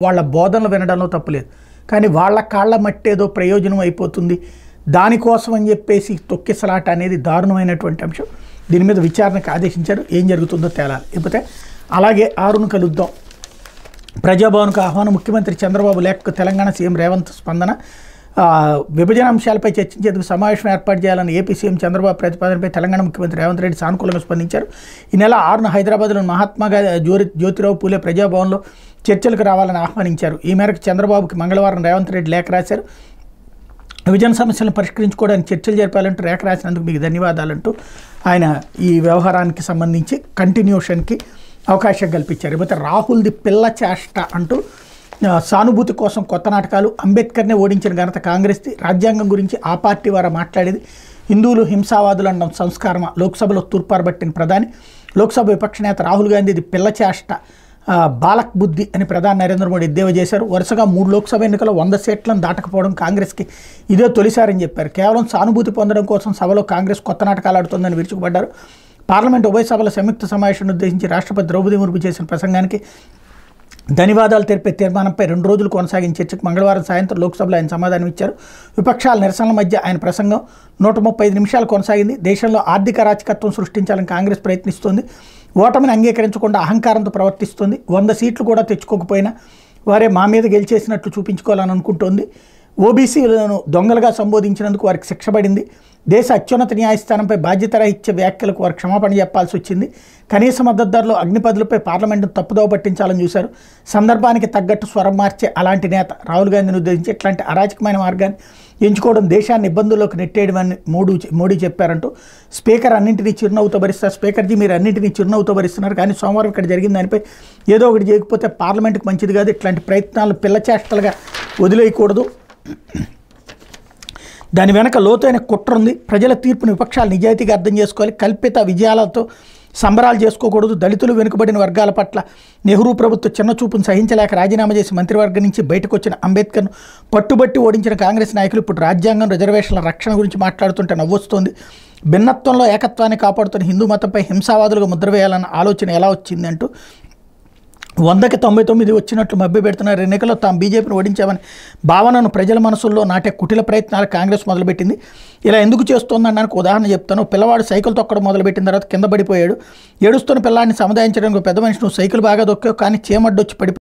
వాళ్ళ బోధనలు వినడంలో తప్పులేదు. కానీ వాళ్ళ కాళ్ళ మట్టేదో ప్రయోజనం అయిపోతుంది, దానికోసం అని చెప్పేసి తొక్కిసలాట అనేది దారుణమైనటువంటి అంశం. దీని మీద విచారణకు ఆదేశించారు. ఏం జరుగుతుందో తేలాలి. లేకపోతే అలాగే 6ను కలుద్దాం. ప్రజాభవన్కు ఆహ్వానం. ముఖ్యమంత్రి చంద్రబాబు లేఖకు తెలంగాణ సీఎం రేవంత్ స్పందన. విభజన అంశాలపై చర్చించేందుకు సమావేశం ఏర్పాటు చేయాలని ఏపీ సీఎం చంద్రబాబు ప్రతిపాదనపై తెలంగాణ ముఖ్యమంత్రి రేవంత్ రెడ్డి సానుకూలంగా స్పందించారు. ఈ నెల 6న హైదరాబాద్లోని మహాత్మా జ్యోతిరావు పూలే ప్రజాభవన్లో చర్చలకు రావాలని ఆహ్వానించారు. ఈ మేరకు చంద్రబాబుకి మంగళవారం రేవంత్ రెడ్డి లేఖ రాశారు. విభజన సమస్యలను పరిష్కరించుకోవడానికి చర్చలు జరపాలంటూ లేఖ రాసినందుకు మీకు ధన్యవాదాలంటూ ఆయన ఈ వ్యవహారానికి సంబంధించి కంటిన్యూషన్కి అవకాశం కల్పించారు. లేకపోతే రాహుల్ది పిల్ల చేష్ట అంటూ సానుభూతి కోసం కొత్త నాటకాలు. అంబేద్కర్నే ఓడించిన ఘనత కాంగ్రెస్ది. రాజ్యాంగం గురించి ఆ పార్టీ వారు మాట్లాడేది. హిందువులు హింసావాదులు అనడం సంస్కారమా? లోక్సభలో తూర్పారబట్టిన ప్రధాని. లోక్సభ విపక్ష నేత రాహుల్ గాంధీది పిల్ల చేష్ట, బాలక్ బుద్ధి అని ప్రధాని నరేంద్ర మోడీ ఎద్దేవా చేశారు. వరుసగా 3 లోక్సభ ఎన్నికల్లో 100 సీట్లను దాటకపోవడం కాంగ్రెస్కి ఇదే తొలిసారని చెప్పారు. కేవలం సానుభూతి పొందడం కోసం సభలో కాంగ్రెస్ కొత్త నాటకాలు ఆడుతుందని విరుచుకుపడ్డారు. పార్లమెంట్ ఉభయ సభల సంయుక్త సమావేశాన్ని ఉద్దేశించి రాష్ట్రపతి ద్రౌపది ముర్ము చేసిన ప్రసంగానికి ధన్యవాదాలు తెలిపే తీర్మానంపై 2 రోజులు కొనసాగిన చర్చకు మంగళవారం సాయంత్రం లోక్సభలో ఆయన సమాధానం ఇచ్చారు. విపక్షాల నిరసనల మధ్య ఆయన ప్రసంగం 135 నిమిషాలు కొనసాగింది. దేశంలో ఆర్థిక అరాచకత్వం సృష్టించాలని కాంగ్రెస్ ప్రయత్నిస్తోంది. ఓటమిని అంగీకరించకుండా అహంకారంతో ప్రవర్తిస్తుంది. 100 సీట్లు కూడా తెచ్చుకోకపోయినా వారే మా మీద గెలిచేసినట్లు చూపించుకోవాలని అనుకుంటోంది. ఓబీసీలను దొంగలుగా సంబోధించినందుకు వారికి శిక్ష పడింది. దేశ అత్యున్నత న్యాయస్థానంపై బాధ్యతారహిత్య వ్యాఖ్యలకు వారు క్షమాపణ చెప్పాల్సి వచ్చింది. కనీస మద్దతు ధరలో అగ్నిపదులపై పార్లమెంటును తప్పుదోవ పట్టించాలని చూశారు. సందర్భానికి తగ్గట్టు స్వరం మార్చే అలాంటి నేత రాహుల్ గాంధీని ఉద్దేశించి ఇట్లాంటి అరాచకమైన మార్గాన్ని ఎంచుకోవడం దేశాన్ని ఇబ్బందుల్లోకి నెట్టేయడమని మోడీ చెప్పారంటూ స్పీకర్ అన్నింటినీ చిరునవ్వుతో భరిస్తారు. స్పీకర్జీ మీరు అన్నింటినీ చిరునవ్వుతో భరిస్తున్నారు, కానీ సోమవారం ఇక్కడ జరిగిన దానిపై ఏదో ఒకటి చేయకపోతే పార్లమెంటుకు మంచిది కాదు. ఇట్లాంటి ప్రయత్నాలు పిల్లచేష్టలుగా వదిలేయకూడదు. దాని వెనక లోతైన కుట్ర ఉంది. ప్రజల తీర్పును విపక్షాలు నిజాయితీగా అర్థం చేసుకోవాలి. కల్పిత విజయాలతో సంబరాలు చేసుకోకూడదు. దళితులు వెనుకబడిన వర్గాల పట్ల నెహ్రూ ప్రభుత్వం చిన్నచూపును సహించలేక రాజీనామా చేసి మంత్రివర్గం నుంచి బయటకు వచ్చిన అంబేద్కర్ను పట్టుబట్టి ఓడించిన కాంగ్రెస్ నాయకులు ఇప్పుడు రాజ్యాంగం రిజర్వేషన్ల రక్షణ గురించి మాట్లాడుతుంటే నవ్వొస్తుంది. భిన్నత్వంలో ఏకత్వాన్ని కాపాడుతున్న హిందూ మతంపై హింసావాదులుగా ముద్ర వేయాలన్న ఆలోచన ఎలా వచ్చింది అంటూ 100కి 99 వచ్చినట్లు మభ్యపెడుతున్నారు. ఎన్నికల్లో తాము బీజేపీని ఓడించామని భావనను ప్రజల మనసుల్లో నాటే కుటిల ప్రయత్నాలు కాంగ్రెస్ మొదలుపెట్టింది. ఇలా ఎందుకు చేస్తోందనడానికి ఉదాహరణ చెప్తాను. పిల్లవాడు సైకిల్ తొక్కడం మొదలుపెట్టిన తర్వాత కింద పడిపోయాడు. ఏడుస్తున్న పిల్లాడిని సముదాయించడానికి పెద్ద మనిషి నువ్వు సైకిల్ బాగా దొక్కావు, కానీ చీమడ్డొచ్చి పడిపోయాడు.